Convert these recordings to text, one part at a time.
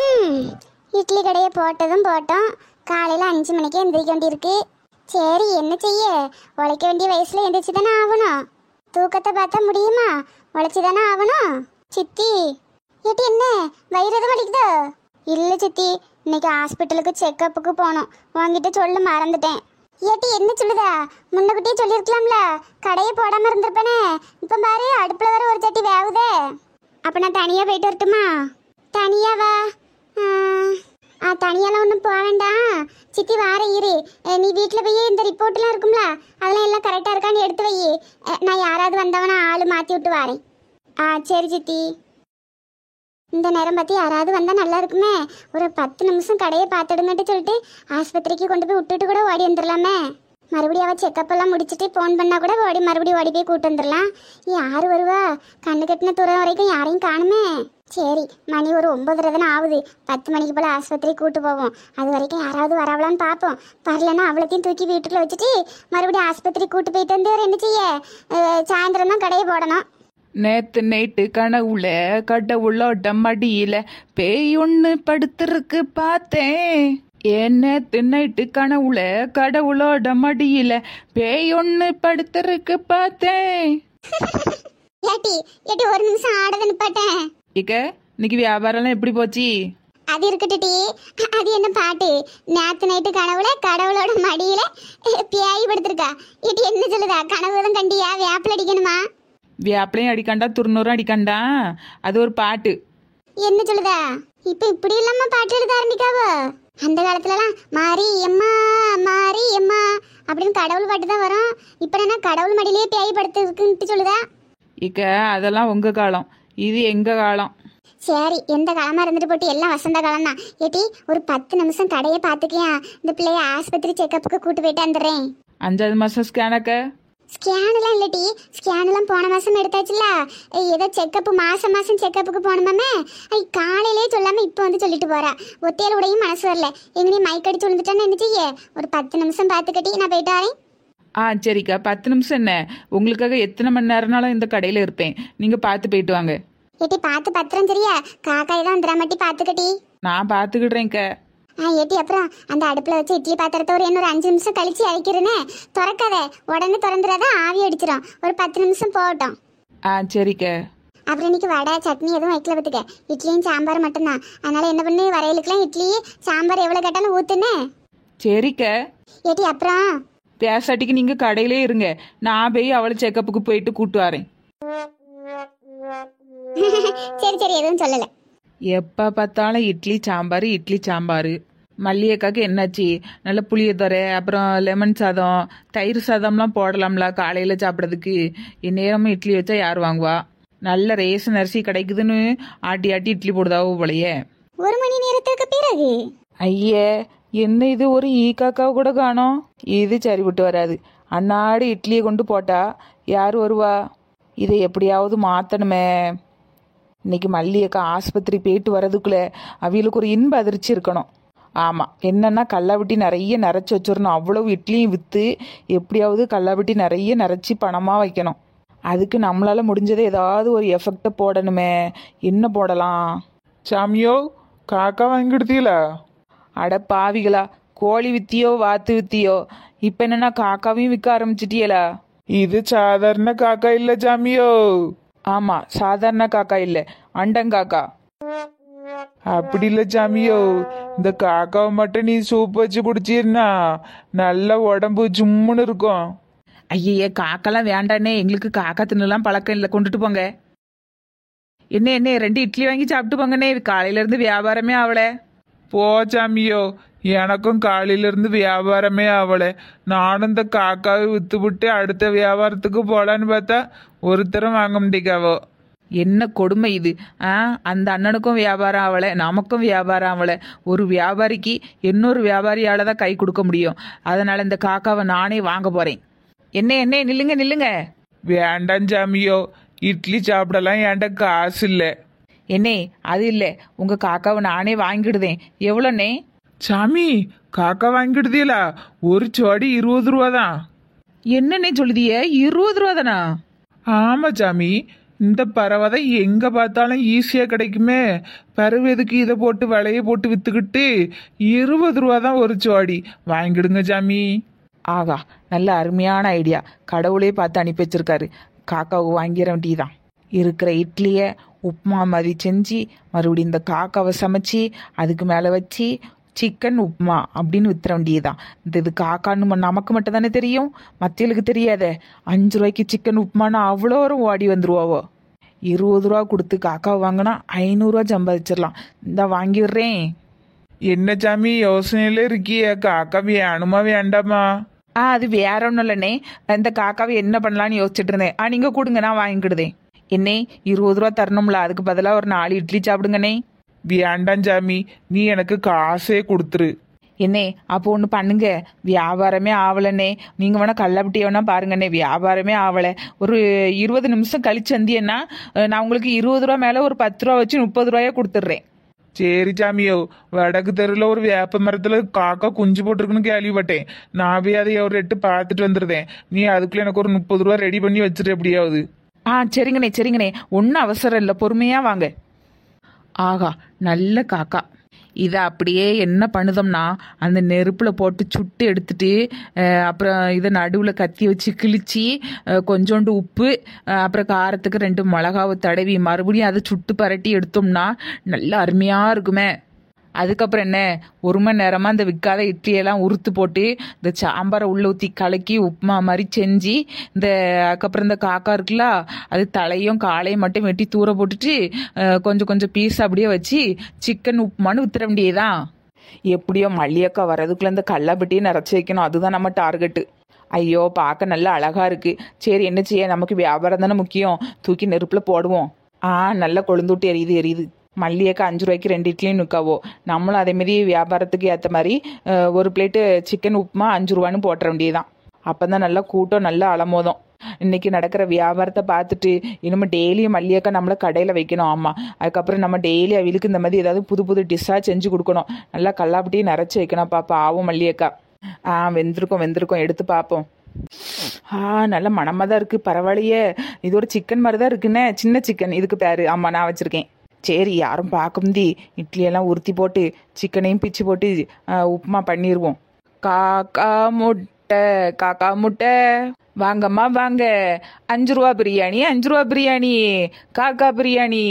ம் இட்லி கடையை போட்டதும் போட்டோம். காலையில் 5 மணிக்கு எந்திரிக்க வேண்டியிருக்கு. சரி என்ன செய்ய, உழைக்க வேண்டிய வயசில் எந்திரிச்சு தானே ஆகணும். தூக்கத்தை பார்த்தா முடியுமா, உழைச்சி தானே ஆகணும். சித்தி ஏட்டி என்ன வயிறு எதுவும் வலிக்குதோ? இல்லை சித்தி, இன்னைக்கு ஹாஸ்பிட்டலுக்கு செக்கப்புக்கு போகணும். உங்ககிட்ட சொல்ல மறந்துட்டேன். ஏட்டி என்ன சொல்லுதா, முன்னக்கூட்டியே சொல்லியிருக்கலாம்ல, கடையை போடாமல் இருந்திருப்பேனே. இப்போ பாரு அடுப்பில் வர ஒரு சட்டி வேகுதே. அப்போ நான் தனியாக போயிட்டு வரட்டுமா? தனியாவா? தனியாலாம் ஒன்றும் போக வேண்டாம் சித்தி, வார இரு. நீ வீட்டில் போய் இந்த ரிப்போர்ட்லாம் இருக்கும்ல, அதெல்லாம் எல்லாம் கரெக்டாக இருக்கான்னு எடுத்து வை. நான் யாராவது வந்தவனா ஆள் மாற்றி விட்டு வரேன். சரி சித்தி. இந்த நேரம் பார்த்து யாராவது வந்தால் நல்லா இருக்குமே. ஒரு 10 நிமிஷம் கடையை பார்த்துடுங்கட்டு சொல்லிட்டு ஆஸ்பத்திரிக்கு கொண்டு போய் விட்டுட்டு கூட ஓடி வந்துடலாமே. மறுபடியும் அவள் செக்கப்பெல்லாம் முடிச்சுட்டு ஃபோன் பண்ணால் கூட மறுபடியும் ஓடி போய் கூட்டு வந்துடலாம். யார் வருவா? கண்ணு கட்டின தூரம் வரைக்கும் யாரையும் காணுமே. சரி மணி ஒரு 9:30 தானே ஆகுது. 10 மணிக்கு போல் ஆஸ்பத்திரி கூட்டு போவோம். அது வரைக்கும் யாராவது வரவலான்னு பார்ப்போம். வரலன்னா அவளத்தையும் தூக்கி வீட்டில் வச்சுட்டு மறுபடியும் ஆஸ்பத்திரி கூட்டு போயிட்டு வந்து என்ன செய்ய, சாயந்தரம் தான் கடையை போடணும். நேத்து நைட்டு கனவுல கடவுளோட மடியில பேய் ஒண்ணு படுத்திருக்கு பார்த்தேன். ஏன் நேத்து நைட்டு கனவுல கடவுளோட மடியில பேய் ஒண்ணு படுத்திருக்கு பார்த்தேன். ஏட்டி ஏட்டி ஒரு நிமிஷம் ஆடதை நிப்பாட்டேன். இக்க இன்னைக்கு வியாபாரம்லாம் எப்படி போச்சு? அது இருக்கட்டுட்டி, அது என்ன பாட்டு? நேத்து நைட்டு கனவுல கடவுளோட மடியில பேய் படுத்திருக்கா. ஏட்டி என்ன சொல்லுதா, கனவுதான் கண்டியா? வேப்பில் அடிக்கணுமா? வேப்பிலையும் அடிக்காண்டா துருநூறும் அடிக்காண்டா, அது ஒரு பாட்டு. என்ன சொல்லுதா? இப்ப இப்படி இல்லாம பாட்டு எழுத ஆரம்பிக்காவோ? அந்த காலத்துலலாம் மாரி எம்மா மாரி எம்மா அப்படின்னு கடவுள் பாட்டு தான் வரும். இப்ப என்ன கடவுள் மடியிலேயே பேய் படுத்து இருக்குன்னு சொல்லுதா? இக்க அதெல்லாம் உங்க காலம், இது எங்க காலம். சரி எந்த காலமா இருந்துட்டு போட்டு, எல்லாம் வசந்த காலம் தான். ஏட்டி ஒரு 10 நிமிஷம் கடையை பார்த்துக்கியா, இந்த பிள்ளைய ஆஸ்பத்திரி செக்கப்புக்கு கூட்டு போயிட்டு வந்துடுறேன். 5வது மாசம் ஸ்கேனக்க? ஸ்கேனெல்லாம் இல்லட்டி, ஸ்கேனெல்லாம் போன மாதம் எடுத்தாச்சுல. ஏதோ செக்கப்பு மாதம் செக்கப்புக்கு போகணுமாமே. காலையிலே சொல்லாமல் இப்போ வந்து சொல்லிட்டு போகிறா. ஒத்தையில் உடையும் மனசு வரல. எங்கேயும் மைக்கடிச்சு விழுந்துட்டான்னு என்ன செய்ய? ஒரு 10 நிமிஷம் பார்த்துக்கட்டி நான் போயிட்டு வரேன். சரிக்கா, 10 நிமிஷம் என்ன, உங்களுக்காக எத்தனை மணி நேரம்னாலும் இந்த கடையில் இருப்பேன். நீங்கள் பார்த்து போயிட்டு வாங்க. ஏட்டி பார்த்து பத்திரம் சரியா? காக்காய் தான் வந்துடா மாட்டி பார்த்துக்கட்டி. நான் பார்த்துக்கிடுறேன்க்க. ஏட்டி அப்புறம் அந்த அடுப்பில் வச்சு இட்லி பாத்திரத்தை ஒரு இன்னொரு 5 நிமிஷம் கழிச்சு இறக்கிறேனே. திறக்காத, உடனே திறந்துடாத, ஆவி அடிச்சிடும். ஒரு 10 நிமிஷம் போகட்டும். சரிக்க. அப்புறம் இன்னைக்கு வடை சட்னி எதுவும் வைக்கல பத்துக்க, இட்லியும் சாம்பார் மட்டும்தான். அதனால என்ன பண்ணு, வரையிலுக்குலாம் இட்லி சாம்பார் எவ்வளோ கேட்டாலும் ஊத்துனே. சரிக்க. ஏட்டி அப்புறம் பேசாட்டிக்கு நீங்கள் கடையிலே இருங்க, நான் போய் அவளை செக்கப்புக்கு போயிட்டு கூட்டு வரேன். சரி சரி எதுவும் சொல்லலை. எப்போ பார்த்தாலும் இட்லி சாம்பார். மல்லிகைக்காக்கு என்னாச்சு? நல்ல புளியதொரை, அப்புறம் லெமன் சாதம், தயிர் சாதம்லாம் போடலாம்ல காலையில் சாப்பிட்றதுக்கு. இந்நேரமும் இட்லி வச்சா யார் வாங்குவா? நல்ல ரேஷன் அரிசி கிடைக்குதுன்னு ஆட்டி இட்லி போடுதாவோ போலையே. 1 மணி நேரத்துக்கு பிறகு ஐயே, என்ன இது ஒரு காக்காவை கூட காணோம். இது சரிபட்டு வராது. அன்னாடு இட்லியை கொண்டு போட்டா யார் வருவா? இதை எப்படியாவது மாற்றணுமே. இன்னைக்கு மல்லிகைக்கா ஆஸ்பத்திரி போயிட்டு வர்றதுக்குள்ள அவங்களுக்கு ஒரு இன்ப அதிர்ச்சி இருக்கணும். ஆமாம், என்னன்னா கல்லாவட்டி நிறைய நிறச்சி வச்சிடணும். அவ்வளவு இட்லியும் விற்று எப்படியாவது கல்லாவட்டி நிறைய நிறச்சி பணமாக வைக்கணும். அதுக்கு நம்மளால் முடிஞ்சதை ஏதாவது ஒரு எஃபெக்டை போடணுமே. என்ன போடலாம்? சாமியோ, காக்கா வாங்கிடுத்தீங்களா? அட பாவிகளா, கோழி வித்தியோ வாத்து வித்தியோ, இப்போ என்னன்னா காக்காவையும் விற்க ஆரம்பிச்சிட்டியலா? இது சாதாரண காக்கா இல்ல சாமியோ. ஆமாம், சாதாரண காக்கா இல்லை, அண்டங்காக்கா. அப்படி இல்ல சாமியோ, இந்த காக்காவை மட்டும் நீ சூப் வச்சு குடிச்சிருந்தா நல்ல உடம்பு ஜும்முன்னு இருக்கும். ஐயே, காக்கெல்லாம் வேண்டானே, எங்களுக்கு காக்கா தின்னலாம் பழக்கம் இல்லை, கொண்டுட்டு போங்க. என்ன 2 இட்லி வாங்கி சாப்பிட்டு போங்கண்ணே, காலையிலேருந்து வியாபாரமே ஆகலை. போ சாமியோ, எனக்கும் காலையில இருந்து வியாபாரமே ஆகலை. நானும் இந்த காக்காவை வித்துவிட்டு அடுத்த வியாபாரத்துக்கு போலான்னு பார்த்தா ஒருத்தரும் வாங்க முடியாவோ. என்ன கொடுமை இது! அந்த அண்ணனுக்கும் வியாபாரம் ஆகலை, நமக்கும் வியாபாரம் ஆகலை. ஒரு வியாபாரிக்கு இன்னொரு வியாபாரியால் தான் கை கொடுக்க முடியும். அதனால் இந்த காக்காவை நானே வாங்க போகிறேன். என்ன நில்லுங்க. வேண்டாம் சாமியோ, இட்லி சாப்பிடலாம் என்கிட்ட காசு இல்லை. என்னே, அது இல்லை, உங்கள் காக்காவை நானே வாங்கிடுதேன். எவ்வளோண்ணே? சாமி, காக்கா வாங்கிடுதீங்களா? ஒரு சோடி 20 ரூபா தான். என்னன்னே சொல்லுதிய? 20 ரூபா தானா? ஆமா சாமி, இந்த பறவை தான் எங்க பார்த்தாலும் ஈஸியா கிடைக்குமே. பறவை எதுக்கு இதை போட்டு விலைய போட்டு வித்துக்கிட்டு 20 ரூபா தான் ஒரு ஜோடி. வாங்கிடுங்க சாமி. ஆகா, நல்ல அருமையான ஐடியா. கடவுளே பார்த்து அனுப்பி வச்சிருக்காரு. காக்காவுக்கு வாங்கிட வேண்டியதான். இருக்கிற இட்லியை உப்புமா மாதிரி செஞ்சு மறுபடியும் இந்த காக்காவை சமைச்சு அதுக்கு மேலே வச்சு சிக்கன் உப்புமா அப்படின்னு வித்துற வேண்டியதுதான். இது காக்கான்னு நமக்கு மட்டும் தானே தெரியும், மற்றவங்களுக்கு தெரியாதே. 5 ரூபாய்க்கு சிக்கன் உப்புமானா அவ்வளோரும் ஓடி வந்துருவாவோ. 20 ரூபா கொடுத்து காக்காவை வாங்கினா 500 ரூபா சம்பாதிச்சிடலாம். இந்த வாங்கிடுறேன். என்ன சாமி யோசனையில இருக்கிய? காக்கா வேணுமா வேண்டாமா? அது வேற ஒன்றும் இல்லைண்ணே. இந்த காக்காவை என்ன பண்ணலான்னு யோசிச்சுட்டு இருந்தேன். நீங்கள் கொடுங்க, நான் வாங்கிக்கிடுதேன். என்னே 20 ரூபா தரணும்ல, அதுக்கு பதிலாக ஒரு 4 இட்லி சாப்பிடுங்கண்ணே. வேண்டாம் சாமி, நீ எனக்கு காசே கொடுத்துரு. என்னே அப்போ ஒன்று பண்ணுங்க, வியாபாரமே ஆகலைண்ணே. நீங்கள் வேணால் கள்ளப்பட்டியை வேணா பாருங்கண்ணே, வியாபாரமே ஆகலை. ஒரு 20 நிமிஷம் கழிச்சு வந்தீங்கன்னா நான் உங்களுக்கு 20 ரூபா மேலே ஒரு 10 ரூபா வச்சு 30 ரூபாயா கொடுத்துட்றேன். சரி சாமியோ, வடக்கு தெருவில் ஒரு வேப்ப மரத்துல காக்கா குஞ்சு போட்டிருக்குன்னு கேள்விப்பட்டேன். நான் போய் அதை ஒரு 8 பார்த்துட்டு வந்துருந்தேன். நீ அதுக்குள்ள எனக்கு ஒரு 30 ரூபா ரெடி பண்ணி வச்சிரு எப்படியாவது. சரிங்கண்ணே சரிங்கண்ணே, ஒன்றும் அவசரம் இல்லை, பொறுமையாக வாங்க. ஆகா, நல்ல காக்கா. இதை அப்படியே என்ன பண்ணுதோம்னா அந்த நெருப்பில் போட்டு சுட்டு எடுத்துட்டு அப்புறம் இதை நடுவில் கத்தி வச்சு கிழிச்சி கொஞ்சோண்டு உப்பு அப்புறம் காரத்துக்கு 2 மிளகாவை தடவி மறுபடியும் அதை சுட்டு பரட்டி எடுத்தோம்னா நல்லா அருமையாக இருக்குமே. அதுக்கப்புறம் என்ன, 1 மணி நேரமாக இந்த விற்காத இட்லியெல்லாம் உறுத்து போட்டு இந்த சாம்பாரை உள்ள ஊற்றி கலக்கி உப்புமா மாதிரி செஞ்சு அதுக்கப்புறம் இந்த காக்கா இருக்குல்ல அது தலையும் காலையும் மட்டும் வெட்டி தூர போட்டுட்டு கொஞ்சம் கொஞ்சம் பீஸ் அப்படியே வச்சு சிக்கன் உப்புமான்னு வித்துற வேண்டியதுதான். எப்படியோ மல்லியக்கா வர்றதுக்குள்ள இந்த கல்லாப்பட்டியை நிறச்சி வைக்கணும், அதுதான் நம்ம டார்கெட்டு. ஐயோ பார்க்க நல்லா அழகா இருக்கு. சரி என்ன செய்ய, நமக்கு வியாபாரம் தானே முக்கியம். தூக்கி நெருப்பில் போடுவோம். நல்லா கொழுந்துட்டு எரியுது. மல்லியக்கா 5 ரூபாய்க்கு 2 இட்லியும் நிற்காவோ. நம்மளும் அதேமாரி வியாபாரத்துக்கு ஏற்ற மாதிரி ஒரு பிளேட்டு சிக்கன் உப்புமா 5 ரூபான்னு போட்டுற வேண்டியதுதான். அப்போ தான் நல்லா கூட்டம் நல்லா அலமோதும். இன்னைக்கு நடக்கிற வியாபாரத்தை பார்த்துட்டு இனிமேல் டெய்லியும் மல்லியக்கா நம்மளை கடையில் வைக்கணும். ஆமாம், அதுக்கப்புறம் நம்ம டெய்லி அவளுக்கு இந்த மாதிரி ஏதாவது புது புது டிஷ்ஷாக செஞ்சு கொடுக்கணும். நல்லா கல்லாப்பட்டியும் நிறச்சி வைக்கணும். பாப்பா ஆவும் மல்லியக்கா. வெந்திருக்கோம் எடுத்து பார்ப்போம். நல்ல மனமாக தான் இருக்குது, பரவாயில்லையே. இது ஒரு சிக்கன் மாதிரி தான் இருக்குண்ணே, சின்ன சிக்கன் இதுக்கு பேர். ஆமாம், நான் வச்சுருக்கேன். சரி, யாரும் பார்க்க முந்தி இட்லியெல்லாம் உறுத்தி போட்டு சிக்கனையும் பிச்சு போட்டு உப்புமா பண்ணிடுவோம். காக்கா முட்டை வாங்கம்மா வாங்க. 5 ரூபா பிரியாணி, 5 ரூபா பிரியாணி, காக்கா பிரியாணி.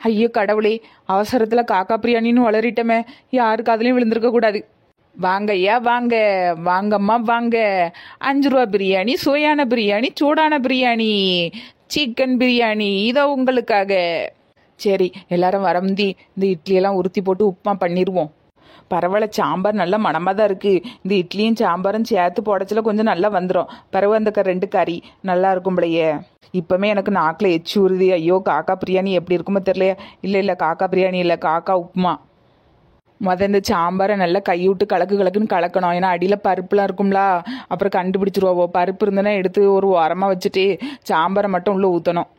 ஐயோ கடவுளே, அவசரத்தில் காக்கா பிரியாணின்னு வளரிட்டமே, யாருக்கு அதுலேயும் விழுந்திருக்க கூடாது. வாங்க ஐயா வாங்க, வாங்கம்மா வாங்க. 5 ரூபா பிரியாணி, சுவையான பிரியாணி, சூடான பிரியாணி, சிக்கன் பிரியாணி இதோ உங்களுக்காக. சரி, எல்லாரும் வரமுந்தி இந்த இட்லியெல்லாம் உறுத்தி போட்டு உப்புமா பண்ணிடுவோம். பரவாயில்ல, சாம்பார் நல்லா மணமாக தான் இருக்குது. இந்த இட்லியும் சாம்பாரும் சேர்த்து போடச்சில கொஞ்சம் நல்லா வந்துடும். பிறகு அந்த 2 கறி நல்லா இருக்கும் போலையே. இப்போமே எனக்கு நாக்கில் எச்சு உறுதி. ஐயோ காக்கா பிரியாணி எப்படி இருக்குமோ தெரியலையா. இல்லை காக்கா பிரியாணி இல்லை, காக்கா உப்புமா. இந்த சாம்பாரை நல்லா கைவிட்டு கலக்குன்னு கலக்கணும். ஏன்னா அடியில் பருப்புலாம் இருக்கும்ல, அப்புறம் கண்டுபிடிச்சிருவோம். பருப்பு இருந்ததுன்னா எடுத்து ஒரு ஓரமாக வச்சுட்டு சாம்பாரை மட்டும் உள்ளே ஊற்றணும்.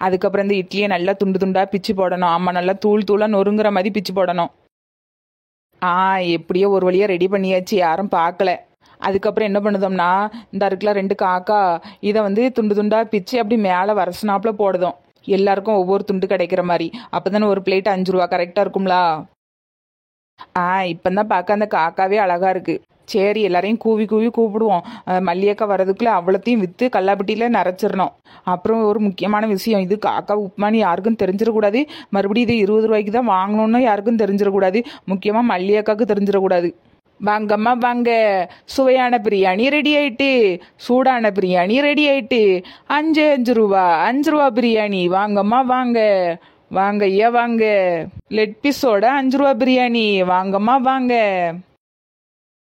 அதுக்கப்புறம் இந்த இட்லியை நல்லா துண்டாக பிச்சு போடணும். ஆமாம், நல்லா தூளாக நொறுங்குற மாதிரி பிச்சு போடணும். எப்படியோ ஒரு வழியாக ரெடி பண்ணியாச்சு, யாரும் பார்க்கல. அதுக்கப்புறம் என்ன பண்ணுதோம்னா இந்த இருக்குல 2 காக்கா இதை துண்டாக பிச்சு அப்படி மேலே வரசனாப்பில் போடுதோம். எல்லாருக்கும் ஒவ்வொரு துண்டு கிடைக்கிற மாதிரி. அப்போ தானே ஒரு பிளேட் 5 ரூபா கரெக்டாக இருக்கும்லா. இப்போ தான் பார்க்க அந்த காக்காவே அழகா இருக்கு. சரி, எல்லாரையும் கூவி கூப்பிடுவோம். மல்லியக்கா வர்றதுக்குள்ள அவ்வளோத்தையும் விற்று கல்லாப்பட்டியில் நிறச்சிடணும். அப்புறம் ஒரு முக்கியமான விஷயம், இது காக்கா உப்புமானு யாருக்கும் தெரிஞ்சிடக்கூடாது. மறுபடியும் இது 20 ரூபாய்க்கு தான் வாங்கணும்னு யாருக்கும் தெரிஞ்சிடக்கூடாது. முக்கியமாக மல்லியக்காவுக்கு தெரிஞ்சிடக்கூடாது. வாங்கம்மா வாங்க, சுவையான பிரியாணி ரெடி ஆயிட்டு, சூடான பிரியாணி ரெடி ஆயிட்டு. 5 ரூபா 5 ரூபா பிரியாணி வாங்கம்மா வாங்க. வாங்க ஐயா வாங்க. லெட் பீஸோட 5 ரூபா பிரியாணி வாங்கம்மா வாங்க.